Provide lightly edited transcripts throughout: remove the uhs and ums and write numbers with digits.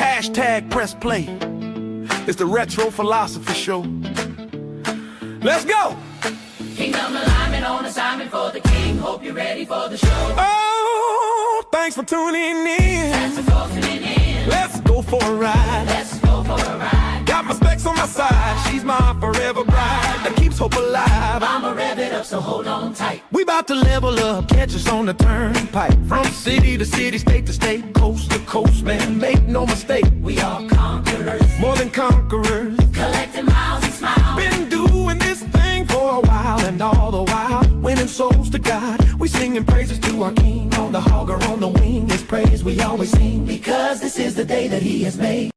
Hashtag press play. It's the Retro Philosophy Show. Let's go! Kingdom alignment on assignment for the king. Hope you're ready for the show. Oh, thanks for tuning in. Thanks for tuning in. Let's go for a ride. Let's go for a ride. Got my specs on my side. She's my forever bride that keeps hope alive. I'ma rev it up, so hold on tight. We about to level up, catch us on the turnpike. From city to city, state to state, coast to coast, man, make no mistake. We are conquerors, More than conquerors. collecting miles and smiles. Been doing this thing for a while, and all the while winning souls to God. We singing praises to our King. On the hog or on the wing, His praise we always sing, Because this is the day that he has made.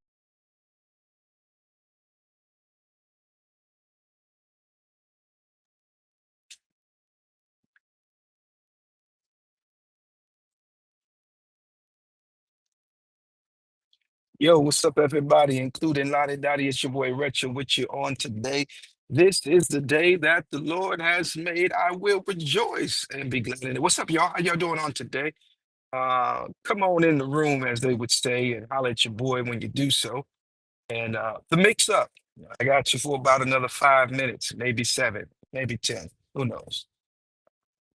Yo, what's up, everybody, including Lottie Dottie? It's your boy Retro with you on today. This is the day that the Lord has made. I will rejoice and be glad in it. What's up, y'all? How y'all doing on today? Come on in the room, as they would say, and holler at your boy when you do so. And the mix up, I got you for about another 5 minutes, maybe 7, maybe 10, who knows?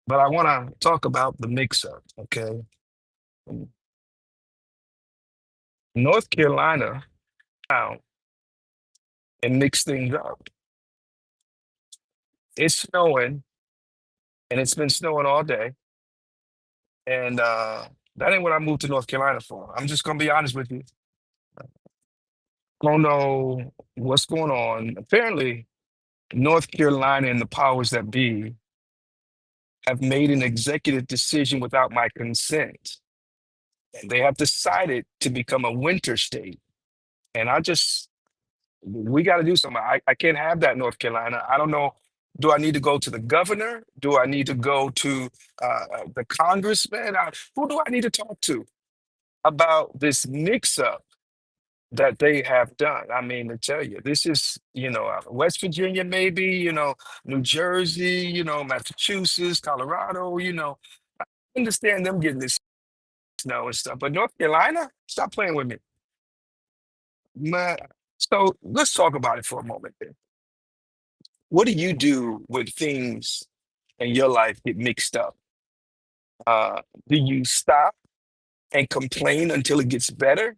But I want to talk about the mix up, okay? North Carolina now and mix things up. It's snowing, and it's been snowing all day. And that ain't what I moved to North Carolina for. I'm just gonna be honest with you. I don't know what's going on. Apparently, North Carolina and the powers that be have made an executive decision without my consent. And they have decided to become a winter state. And we got to do something. I can't have that, North Carolina. I don't know. Do I need to go to the governor? Do I need to go to the congressman? Who do I need to talk to about this mix up that they have done? I mean, to tell you, this is, West Virginia, maybe, New Jersey, Massachusetts, Colorado, I understand them getting this snow and stuff. But North Carolina, stop playing with me. Man, so let's talk about it for a moment then. What do you do when things in your life get mixed up? Do you stop and complain until it gets better?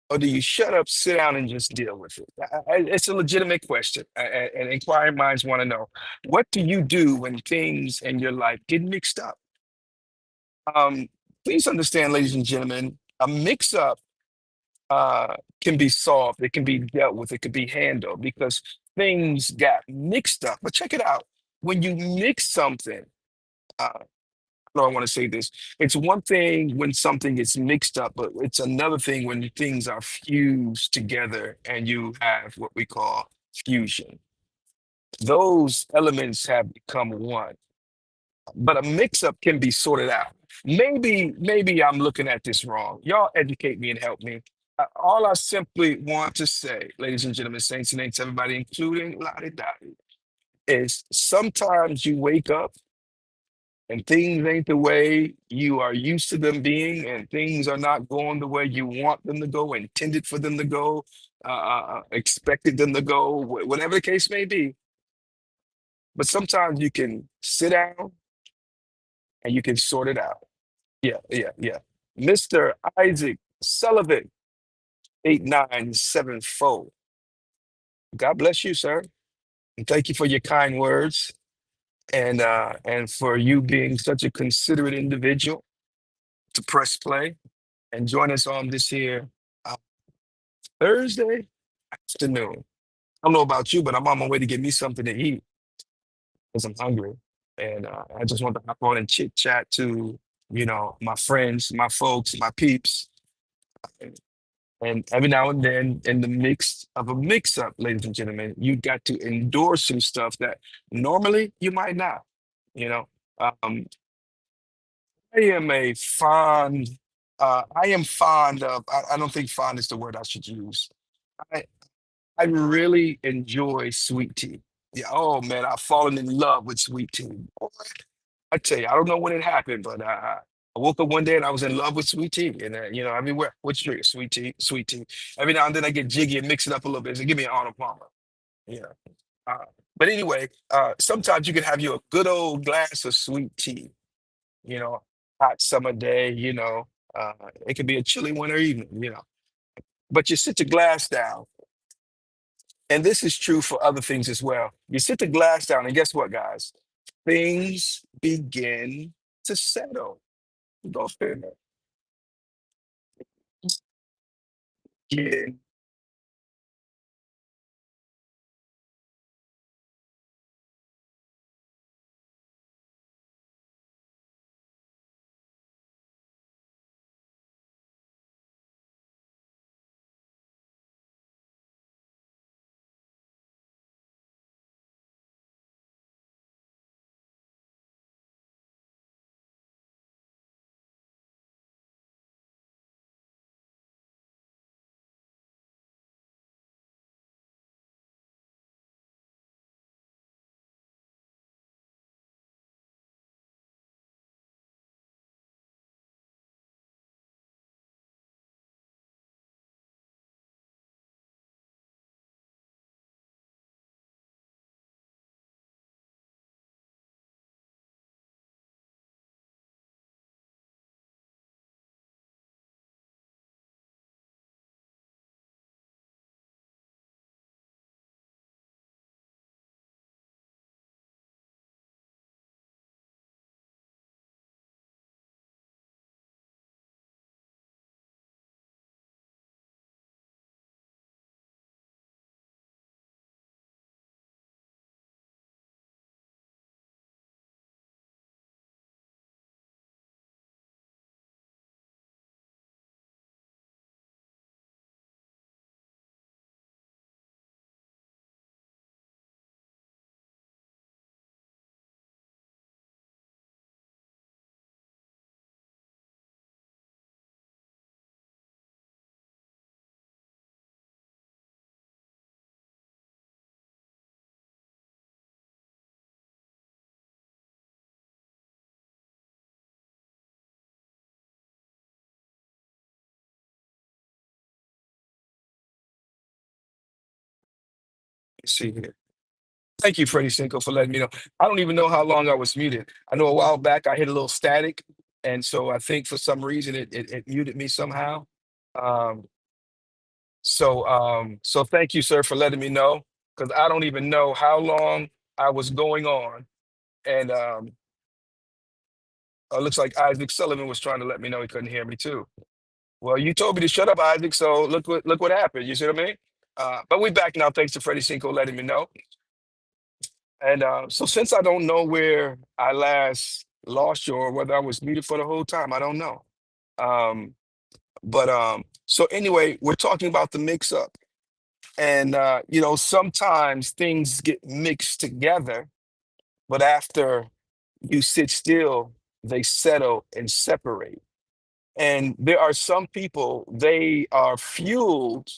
Or do you shut up, sit down, and just deal with it? It's a legitimate question, and inquiring minds want to know. What do you do when things in your life get mixed up? Please understand, ladies and gentlemen, a mix-up can be solved, it can be dealt with, it can be handled because things got mixed up. But check it out. When you mix something, no, I want to say this. It's one thing when something gets mixed up, but it's another thing when things are fused together and you have what we call fusion. Those elements have become one. But a mix-up can be sorted out. Maybe I'm looking at this wrong. Y'all educate me and help me. All I simply want to say, ladies and gentlemen, saints and ain'ts, everybody, including Lottie Dottie, is sometimes you wake up and things ain't the way you are used to them being, and things are not going the way you want them to go, intended for them to go, expected them to go, whatever the case may be. But sometimes you can sit down and you can sort it out. Yeah. Mr. Isaac Sullivan, 8974. God bless you, sir. And thank you for your kind words and for you being such a considerate individual to press play and join us on this here Thursday afternoon. I don't know about you, but I'm on my way to get me something to eat because I'm hungry. And I just want to hop on and chit chat to, my friends, my folks, my peeps. And every now and then, in the mix of a mix up, ladies and gentlemen, you got to endorse some stuff that normally you might not. Um, I am a fond, I am fond of, I don't think fond is the word I should use. I, I really enjoy sweet tea. Yeah, oh man, I've fallen in love with sweet tea. Boy, I tell you, I don't know when it happened, but I woke up one day and I was in love with sweet tea. And, I mean, what's your sweet tea? Sweet tea. Every now and then I get jiggy and mix it up a little bit. So give me an Arnold Palmer. Yeah. Uh, but anyway, sometimes you can have you a good old glass of sweet tea, you know, hot summer day, uh, it could be a chilly winter evening, but you sit your glass down. And this is true for other things as well. You sit the glass down, and guess what, guys? Things begin to settle. Go figure. Yeah. See here. Thank you, Freddie Cinco, for letting me know. I don't even know how long I was muted. I know a while back I hit a little static, and so I think for some reason it muted me somehow. Um, so thank you, sir, for letting me know, because I don't even know how long I was going on. And it looks like Isaac Sullivan was trying to let me know he couldn't hear me too. Well, you told me to shut up, Isaac. So look what happened. You see what I mean? But we back now, thanks to Freddie Cinco letting me know. And so since I don't know where I last lost you or whether I was muted for the whole time, I don't know. Um, but so anyway, we're talking about the mix up. And sometimes things get mixed together, but after you sit still, they settle and separate. And there are some people, they are fueled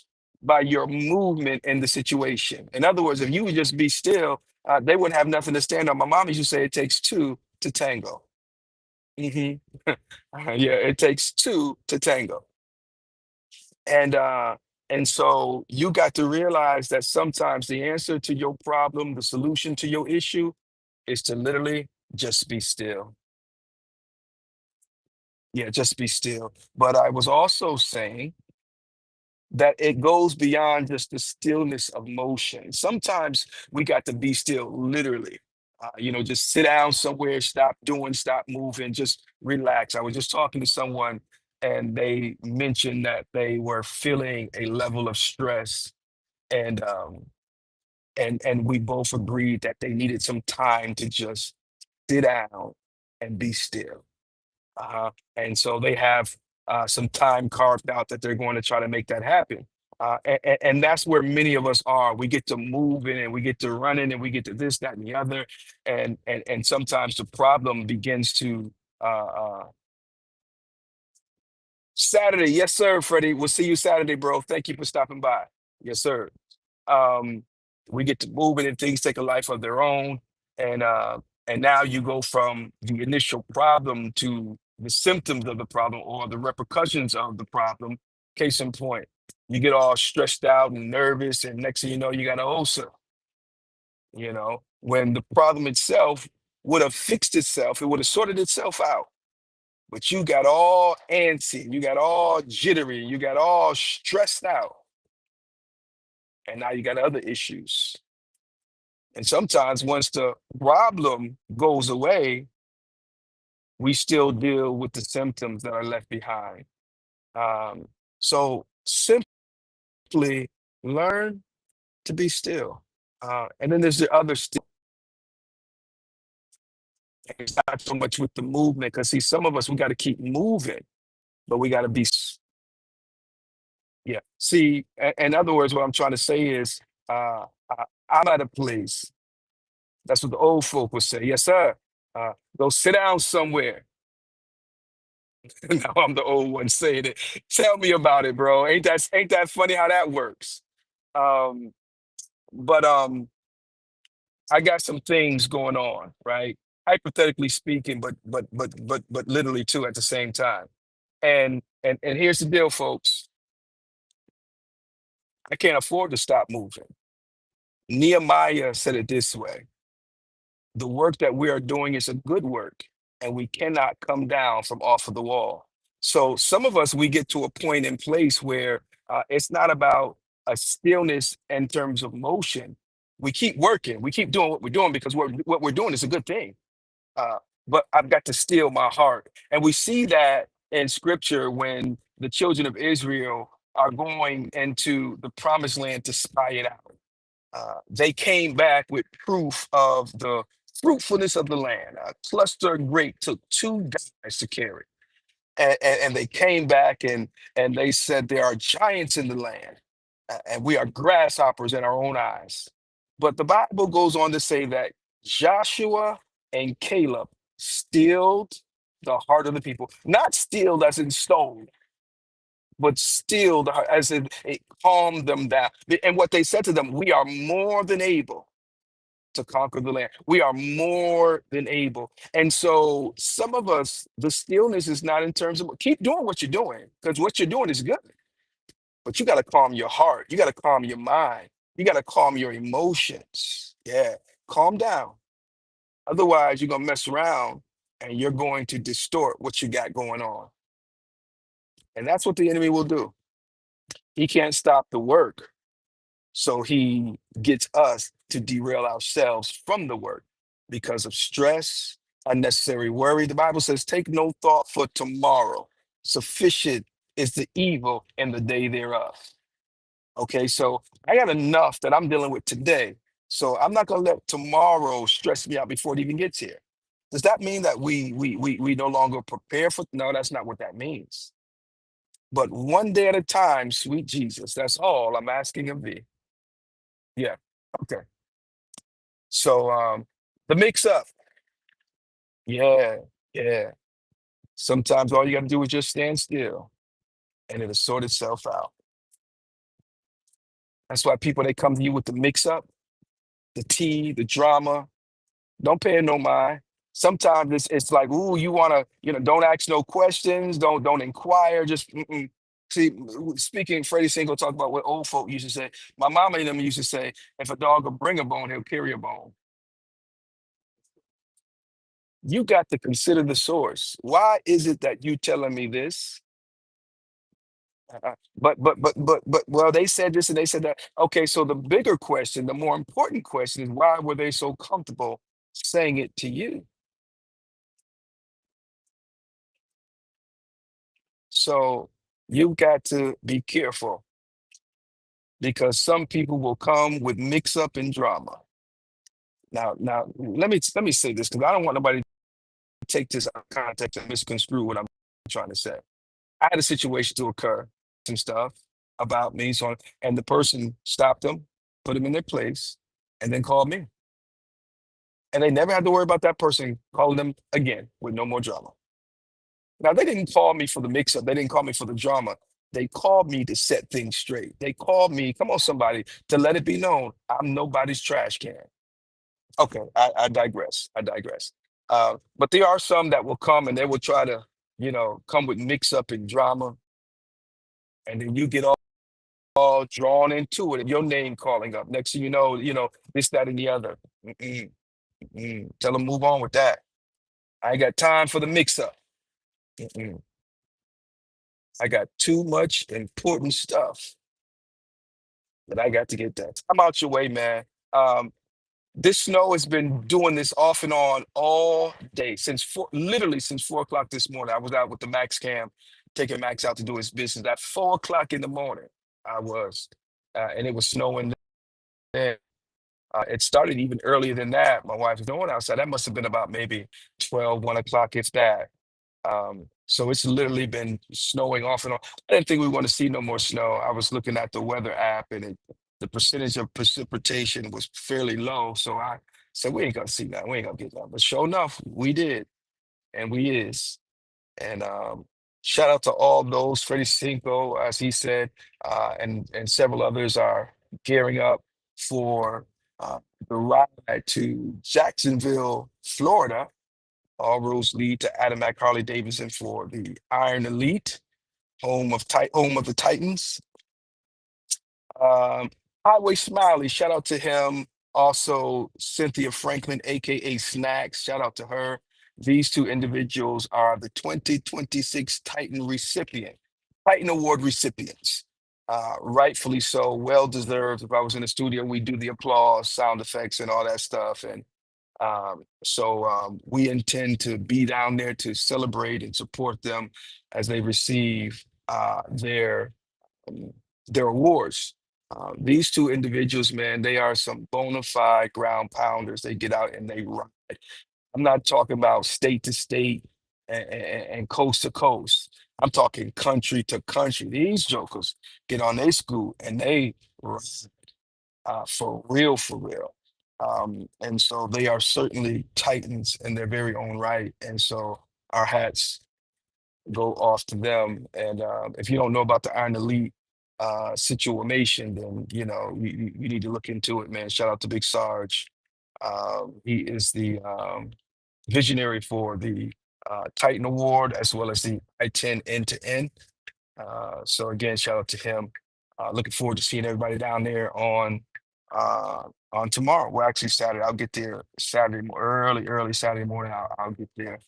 by your movement in the situation. In other words, if you would just be still, they wouldn't have nothing to stand on. My mom used to say it takes two to tango. Hmm. Yeah, it takes two to tango. And so you got to realize that sometimes the answer to your problem, the solution to your issue is to literally just be still. Yeah, just be still. But I was also saying that it goes beyond just the stillness of motion. Sometimes we got to be still, literally. Just sit down somewhere, stop doing, stop moving, just relax. I was just talking to someone and they mentioned that they were feeling a level of stress and we both agreed that they needed some time to just sit down and be still. And so they have some time carved out that they're going to try to make that happen. And that's where many of us are. We get to moving and we get to running and we get to this, that, and the other. And sometimes the problem begins to Saturday. Yes, sir, Freddie. We'll see you Saturday, bro. Thank you for stopping by. Yes, sir. Um, we get to moving and things take a life of their own. And now you go from the initial problem to the symptoms of the problem or the repercussions of the problem. Case in point, you get all stressed out and nervous, and next thing you know, you got an ulcer. When the problem itself would have fixed itself, it would have sorted itself out. But you got all antsy, you got all jittery, you got all stressed out, and now you got other issues. And sometimes once the problem goes away, we still deal with the symptoms that are left behind. So simply learn to be still. And then there's the other still. It's not so much with the movement, because see, some of us, we got to keep moving, but we got to be, yeah. See, in other words, what I'm trying to say is, I'm at a place. That's what the old folk would say. Yes, sir. Go sit down somewhere. Now I'm the old one saying it. Tell me about it, bro. Ain't that funny how that works? Um, but I got some things going on, right? Hypothetically speaking, but literally too at the same time. And here's the deal, folks. I can't afford to stop moving. Nehemiah said it this way: the work that we are doing is a good work, and we cannot come down from off of the wall. So some of us, we get to a point in place where it's not about a stillness in terms of motion. We keep working, we keep doing what we're doing, because what we're doing is a good thing. Uh, but I've got to still my heart. And we see that in scripture when the children of Israel are going into the promised land to spy it out. They came back with proof of the fruitfulness of the land. A cluster of grape took 2 guys to carry. And they came back and they said, there are giants in the land, and we are grasshoppers in our own eyes. But the Bible goes on to say that Joshua and Caleb stilled the heart of the people. Not stilled as in stone, but stilled as in it calmed them down. And what they said to them, we are more than able to conquer the land. We are more than able. And so some of us, the stillness is not in terms of keep doing what you're doing, because what you're doing is good. But you got to calm your heart. You got to calm your mind. You got to calm your emotions. Yeah, calm down. Otherwise, you're going to mess around and you're going to distort what you got going on. And that's what the enemy will do. He can't stop the work. So he gets us to derail ourselves from the work because of stress, unnecessary worry. The Bible says, take no thought for tomorrow. Sufficient is the evil in the day thereof. Okay, so I got enough that I'm dealing with today. So I'm not gonna let tomorrow stress me out before it even gets here. Does that mean that we no longer prepare for? No, that's not what that means. But one day at a time, sweet Jesus, that's all I'm asking of thee. Yeah. Okay. So the mix up. Yeah, yeah. Sometimes all you gotta do is just stand still and it'll sort itself out. That's why people, they come to you with the mix up, the tea, the drama. Don't pay it no mind. Sometimes it's like, ooh, you wanna, don't ask no questions, don't inquire, just see. Speaking, Freddie Single talked about what old folk used to say. My mama and them used to say, if a dog will bring a bone, he'll carry a bone. You got to consider the source. Why is it that you telling me this? But well, they said this and they said that. Okay, so the bigger question, the more important question is, why were they so comfortable saying it to you? So you've got to be careful, because some people will come with mix up and drama. Now let me say this, because I don't want nobody to take this out of context and misconstrue what I'm trying to say. I had a situation to occur, some stuff about me, so and the person stopped them, put them in their place, and then called me. And they never had to worry about that person calling them again with no more drama. Now, they didn't call me for the mix up, they didn't call me for the drama. They called me to set things straight. They called me, come on, somebody, to let it be known I'm nobody's trash can. Okay, I digress. I digress. But there are some that will come and they will try to come with mix up and drama, and then you get all drawn into it, and your name calling up. Next thing you know, this, that, and the other. Mm-mm, mm-mm. Tell them move on with that. I ain't got time for the mix up. Mm-mm. I got too much important stuff that I got to get done. I'm out your way, man. Um, this snow has been doing this off and on all day literally since 4 o'clock this morning. I was out with the Max Cam, taking Max out to do his business at 4 o'clock in the morning. I was, and it was snowing then. It started even earlier than that. My wife was going outside. That must have been about maybe 12, 1 o'clock, if that. So it's literally been snowing off and on. I didn't think we were going to see no more snow. I was looking at the weather app, and the percentage of precipitation was fairly low. So I said, we ain't gonna see that. We ain't gonna get that. But sure enough, we did, and we is. And shout out to all those, Freddie Cinco, as he said, and several others are gearing up for the ride to Jacksonville, Florida. All roads lead to Adamak Harley Davidson for the Iron Elite, home of the Titans. Highway Smiley, shout out to him. Also, Cynthia Franklin, aka Snacks, shout out to her. These two individuals are the 2026 Titan Award recipients. Rightfully so, well deserved. If I was in the studio, we do the applause, sound effects, and all that stuff. And so we intend to be down there to celebrate and support them as they receive their awards. These two individuals, man, they are some bona fide ground pounders. They get out and they ride. I'm not talking about state to state and coast to coast. I'm talking country to country. These jokers get on their scoot and they ride for real, for real. And so they are certainly titans in their very own right. And so our hats go off to them. And if you don't know about the Iron Elite situation, then you need to look into it, man. Shout out to Big Sarge. He is the visionary for the Titan Award as well as the I-10 end to end. So again, shout out to him. Looking forward to seeing everybody down there on tomorrow. Well, actually Saturday. I'll get there Saturday, early Saturday morning. I'll get there.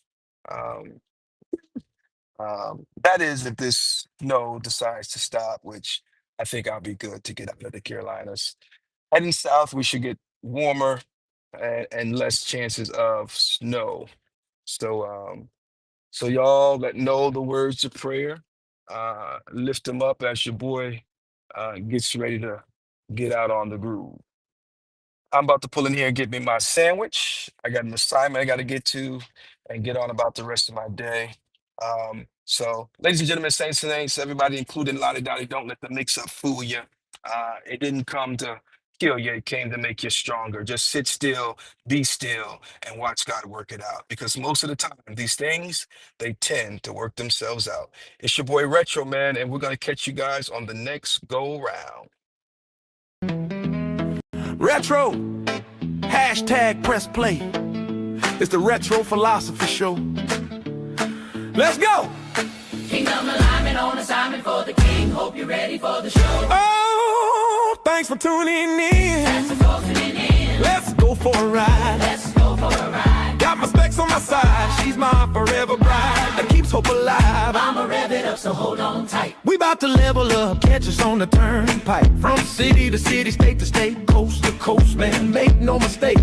That is if this snow decides to stop, which I think I'll be good to get out of the Carolinas. Heading south, we should get warmer and less chances of snow. So y'all that know the words of prayer, lift them up as your boy gets ready to get out on the groove. I'm about to pull in here and get me my sandwich. I got an assignment I got to get to and get on about the rest of my day. So, ladies and gentlemen, saints and ain'ts, everybody, including Lottie Dottie, don't let the mix up fool you. It didn't come to kill you, it came to make you stronger. Just sit still, be still, and watch God work it out. Because most of the time, these things, they tend to work themselves out. It's your boy Retro, man, and we're going to catch you guys on the next go round. Retro, hashtag press play. It's the Retro Philosophy Show. Let's go! Kingdom alignment on assignment for the king. Hope you're ready for the show. Oh, thanks for tuning in. Thanks for tuning in. Let's go for a ride. Let's go for a ride. Got my specs on my side. She's my forever bride that keeps hope alive. I'ma rev it up, so hold on tight. We about to level up, catch us on the turnpike. From city to city, state to state, coast to coast, man, make no mistake.